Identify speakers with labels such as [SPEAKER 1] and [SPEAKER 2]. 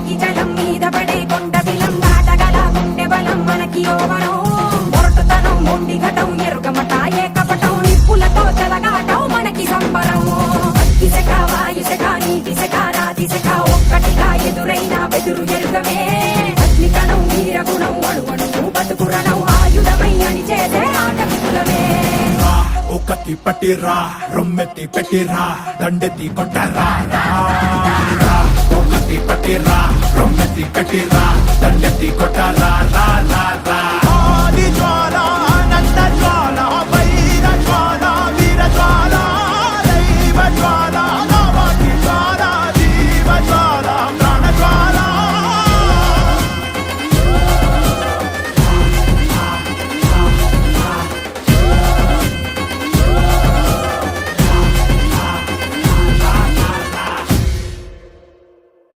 [SPEAKER 1] మునిగి జలం మీద పడే కొండ బిలం దాటగల గుండె బలం మనకి ఓవరం మొరటుతనం మొండి ఘటం ఎరుగమట ఏ కపటం నిప్పులతో చెలగాటం మనకి సంబరం అగ్గిసెక వాయుసెక నీటిసెక రాతిసెక ఒక్కటిగా ఎదురైన బెదురు ఎరుగమే అగ్నికణం వీరగుణం అణువణువు బతుకురణం ఆయుధమై అని చేసే ఆట విపులమే
[SPEAKER 2] ఒక్కటి పట్టిరా రొమ్మెత్తి పెట్టిరా దండెత్తి కొట్టరా ఒక్కటి పట్టిరా రొమ్మెత్తి పెట్టిరా దండెత్తి కొట్టరా